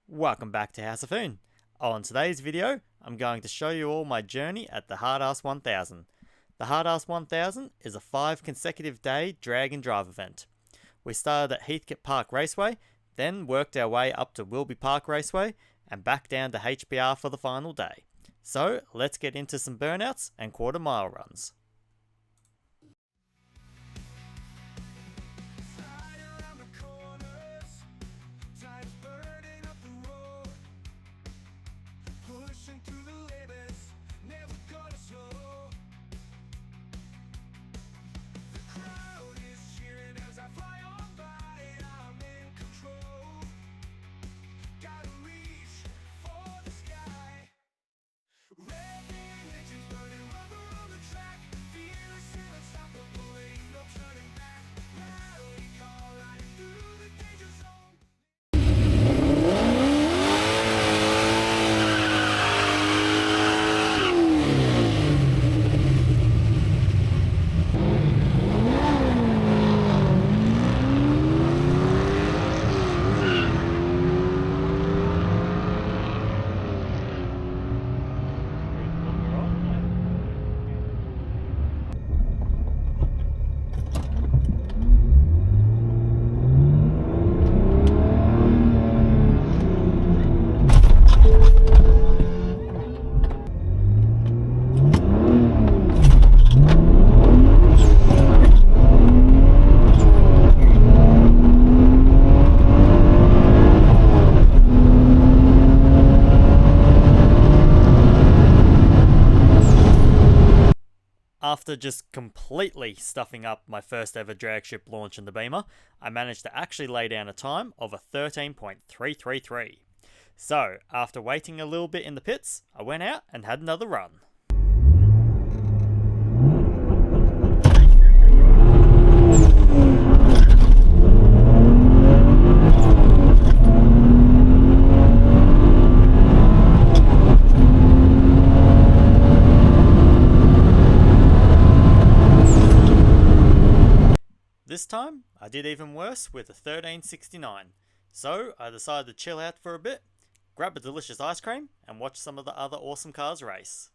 Welcome back to House of Foon. On today's video, I'm going to show you all my journey at the Hardass 1000. The Hardass 1000 is a 5 consecutive day drag and drive event. We started at Heathkit Park Raceway, then worked our way up to Wilby Park Raceway, and back down to HBR for the final day. So let's get into some burnouts and quarter mile runs. After just completely stuffing up my first ever drag ship launch in the Beamer, I managed to actually lay down a time of a 13.333. So, after waiting a little bit in the pits, I went out and had another run. This time, I did even worse with a 1369, so I decided to chill out for a bit, grab a delicious ice cream, and watch some of the other awesome cars race.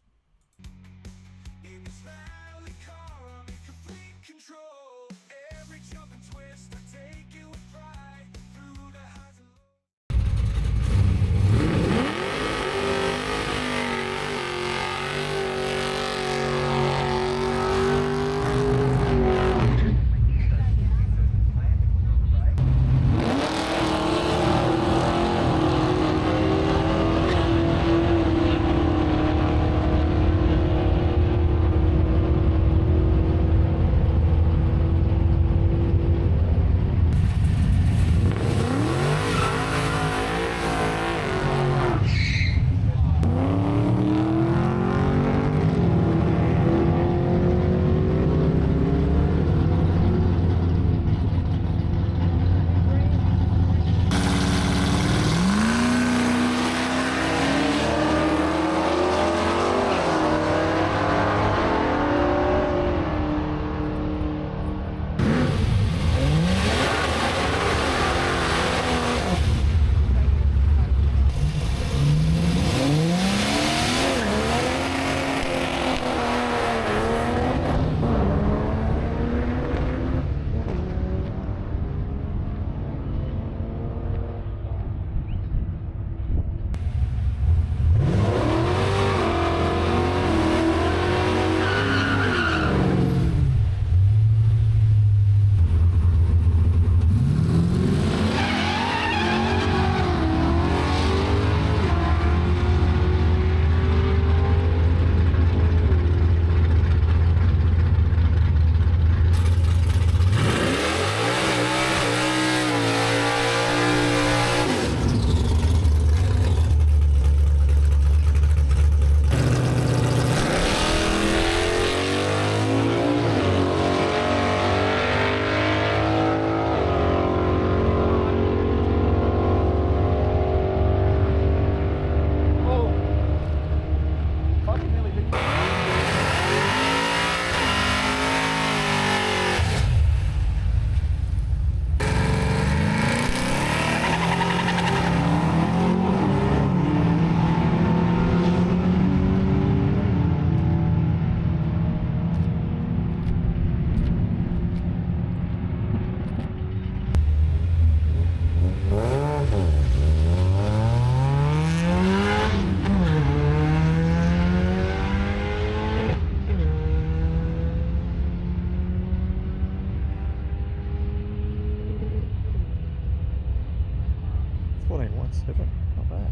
train once, have it? Not bad.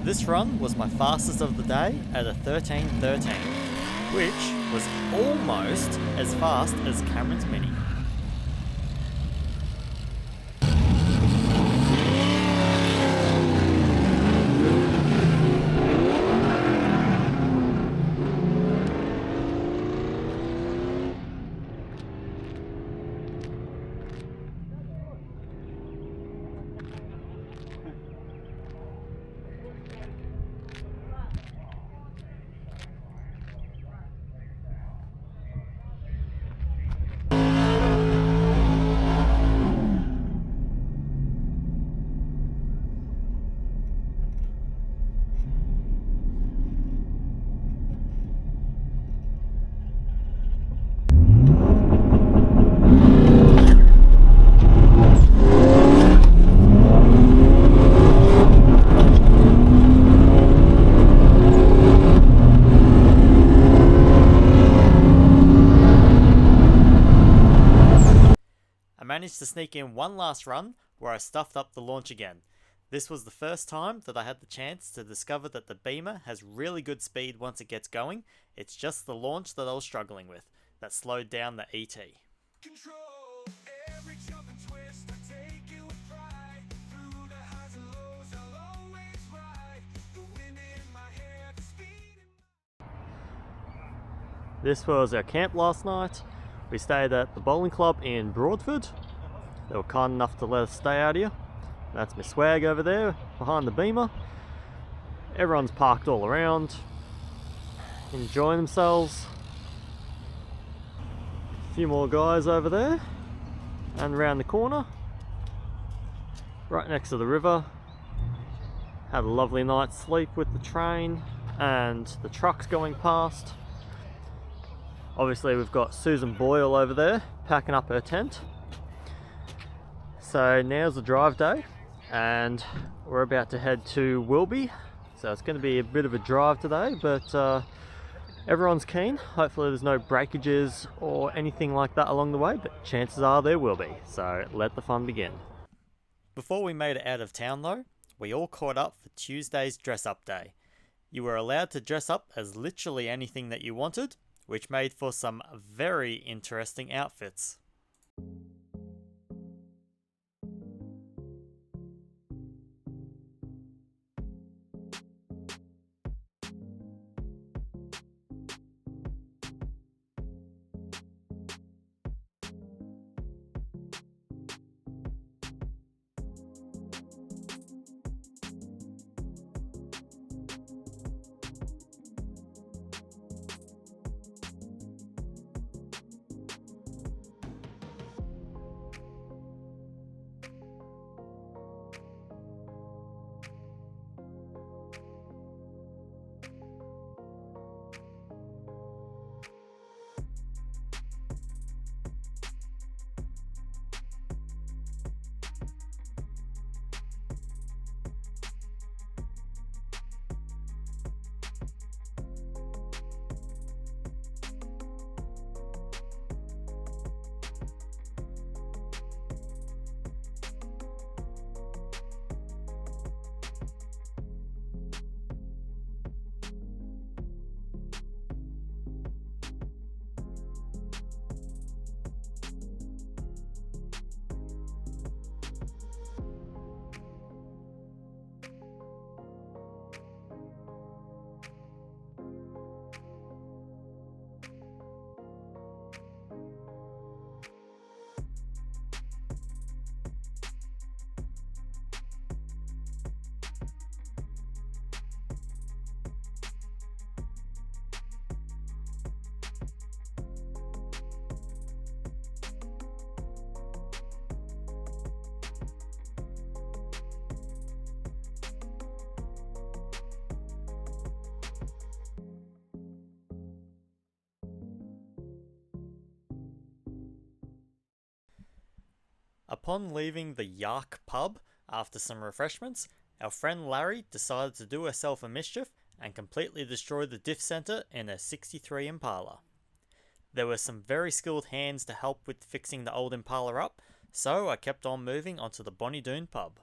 This run was my fastest of the day at a 13:13, which was almost as fast as Cameron's Mini. I managed to sneak in one last run where I stuffed up the launch again. This was the first time that I had the chance to discover that the Beamer has really good speed once it gets going. It's just the launch that I was struggling with that slowed down the ET. This was our camp last night. We stayed at the bowling club in Broadford. They were kind enough to let us stay out here. That's my swag over there behind the Beamer. Everyone's parked all around, enjoying themselves. A few more guys over there and around the corner, right next to the river. Had a lovely night's sleep with the train and the trucks going past. Obviously we've got Susan Boyle over there packing up her tent. So now's the drive day and we're about to head to Wilby. So it's going to be a bit of a drive today, but everyone's keen. Hopefully there's no breakages or anything like that along the way, but chances are there will be. So let the fun begin. Before we made it out of town though, we all caught up for Tuesday's dress up day. You were allowed to dress up as literally anything that you wanted, which made for some very interesting outfits. Upon leaving the Yark pub after some refreshments, our friend Larry decided to do herself a mischief and completely destroy the diff centre in a 63 Impala. There were some very skilled hands to help with fixing the old Impala up, so I kept on moving onto the Bonnie Doon pub.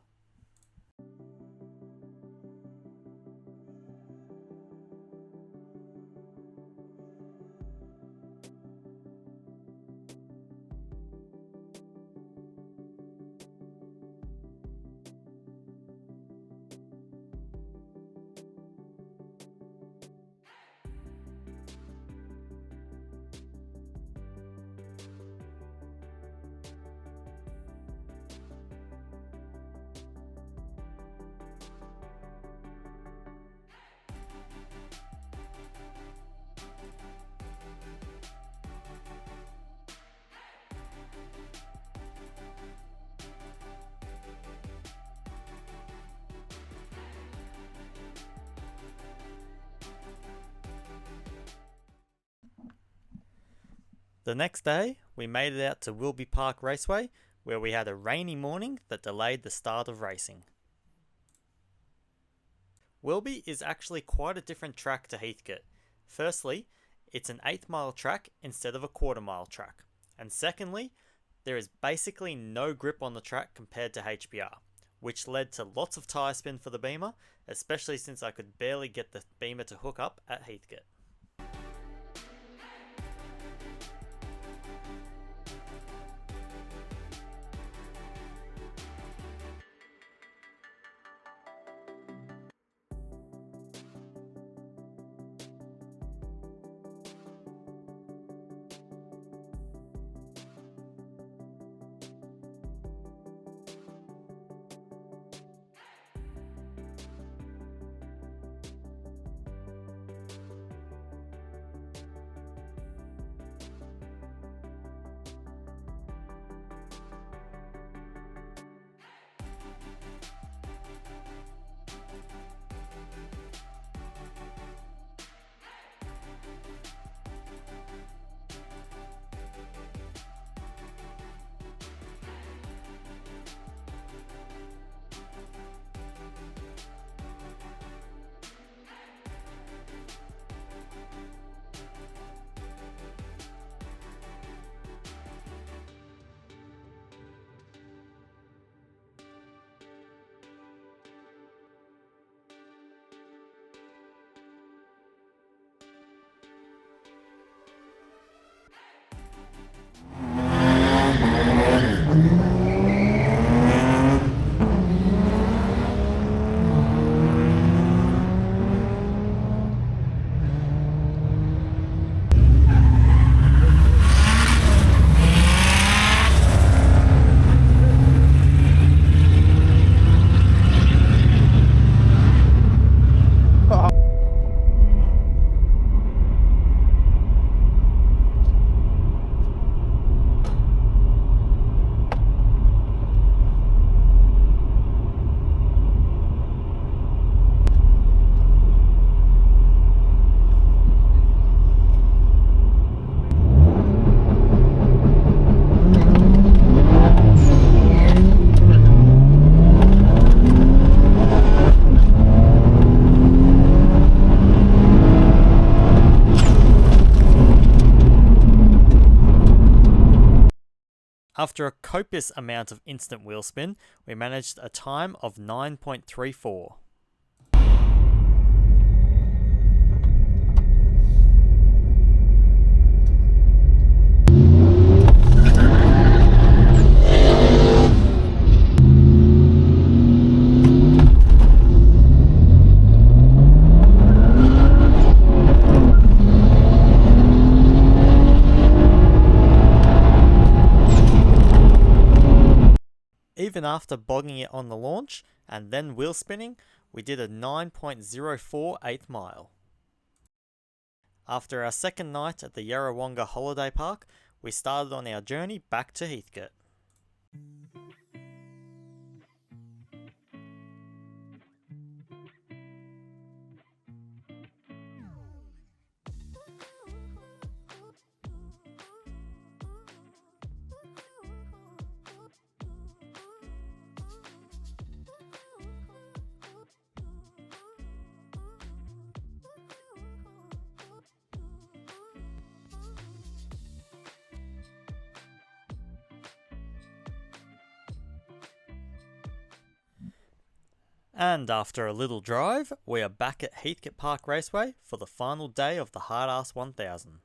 The next day, we made it out to Wilby Park Raceway, where we had a rainy morning that delayed the start of racing. Wilby is actually quite a different track to Heathkit. Firstly, it's an 8th mile track instead of a 1/4 mile track. And secondly, there is basically no grip on the track compared to HPR, which led to lots of tyre spin for the Beamer, especially since I could barely get the Beamer to hook up at Heathkit. After a copious amount of instant wheel spin, we managed a time of 9.34. Even after bogging it on the launch and then wheel spinning, we did a 9.04 8th mile. After our second night at the Yarrawonga Holiday Park, we started on our journey back to Heathkit. And after a little drive, we are back at Heathkit Park Raceway for the final day of the Hardass 1000.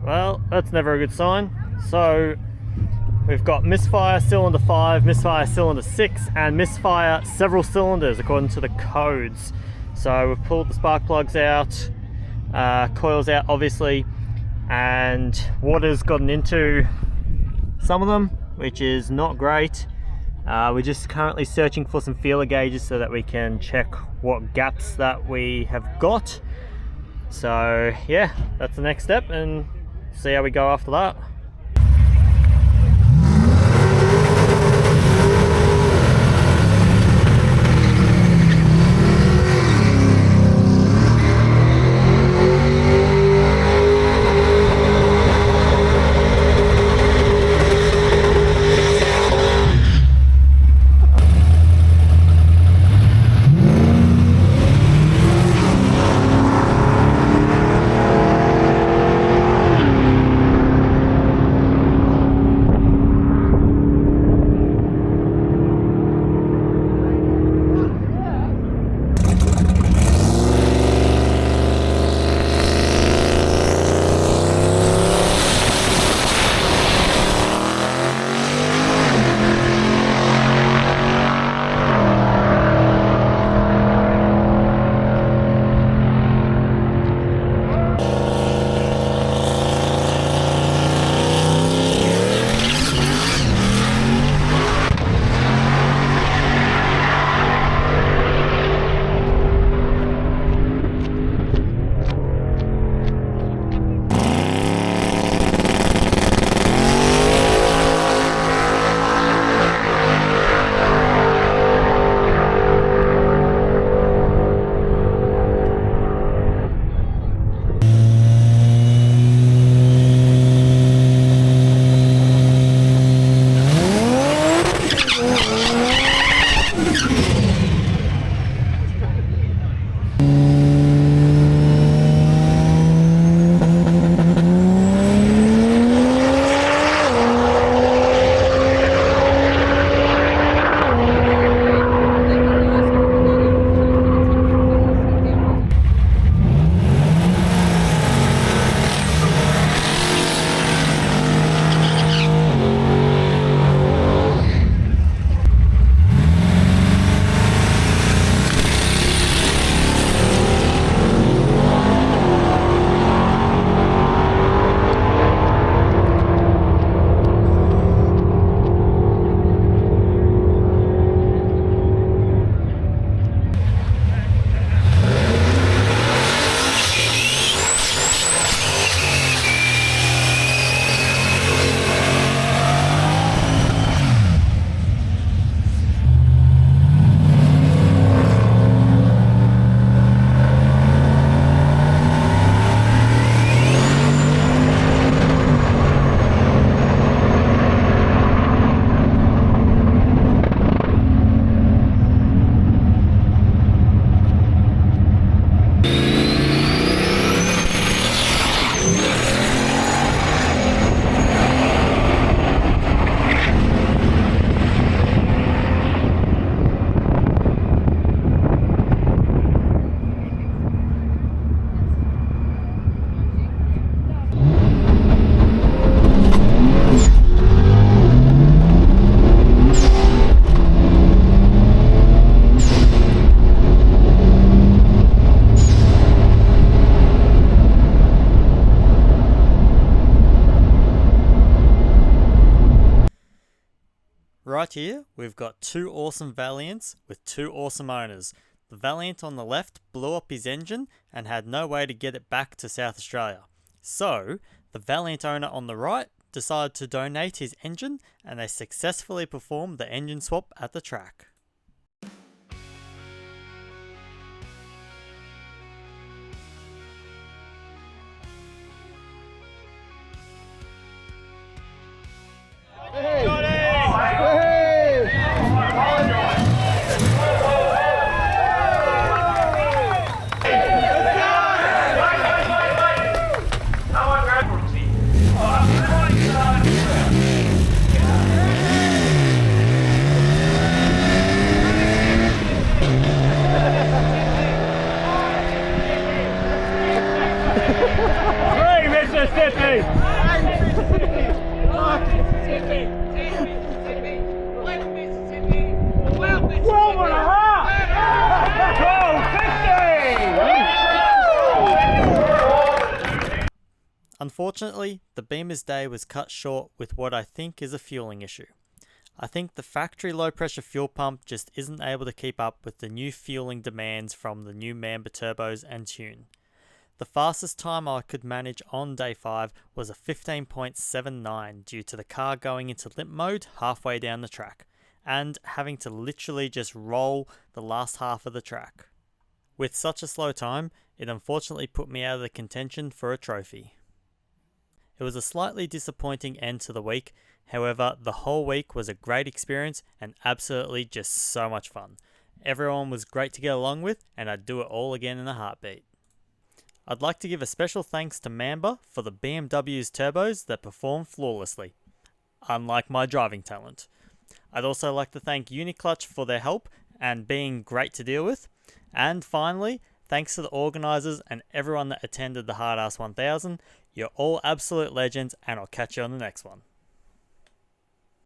Well, that's never a good sign. So we've got misfire cylinder 5, misfire cylinder 6, and misfire several cylinders according to the codes. So we've pulled the spark plugs out, coils out obviously, and water's gotten into some of them, which is not great. We're just currently searching for some feeler gauges so that we can check what gaps that we have got. So yeah, that's the next step, and see how we go after that. Right here, we've got two awesome Valiants with two awesome owners. The Valiant on the left blew up his engine and had no way to get it back to South Australia. So, the Valiant owner on the right decided to donate his engine and they successfully performed the engine swap at the track. Unfortunately, the Beamer's day was cut short with what I think is a fueling issue. I think the factory low pressure fuel pump just isn't able to keep up with the new fueling demands from the new Mamba turbos and tune. The fastest time I could manage on day 5 was a 15.79 due to the car going into limp mode halfway down the track, and having to literally just roll the last half of the track. With such a slow time, it unfortunately put me out of the contention for a trophy. It was a slightly disappointing end to the week, however the whole week was a great experience and absolutely just so much fun. Everyone was great to get along with and I'd do it all again in a heartbeat. I'd like to give a special thanks to Mamba for the BMW's turbos that perform flawlessly, unlike my driving talent. I'd also like to thank Uniclutch for their help and being great to deal with. And finally, thanks to the organisers and everyone that attended the Hardass 1000. You're all absolute legends and I'll catch you on the next one.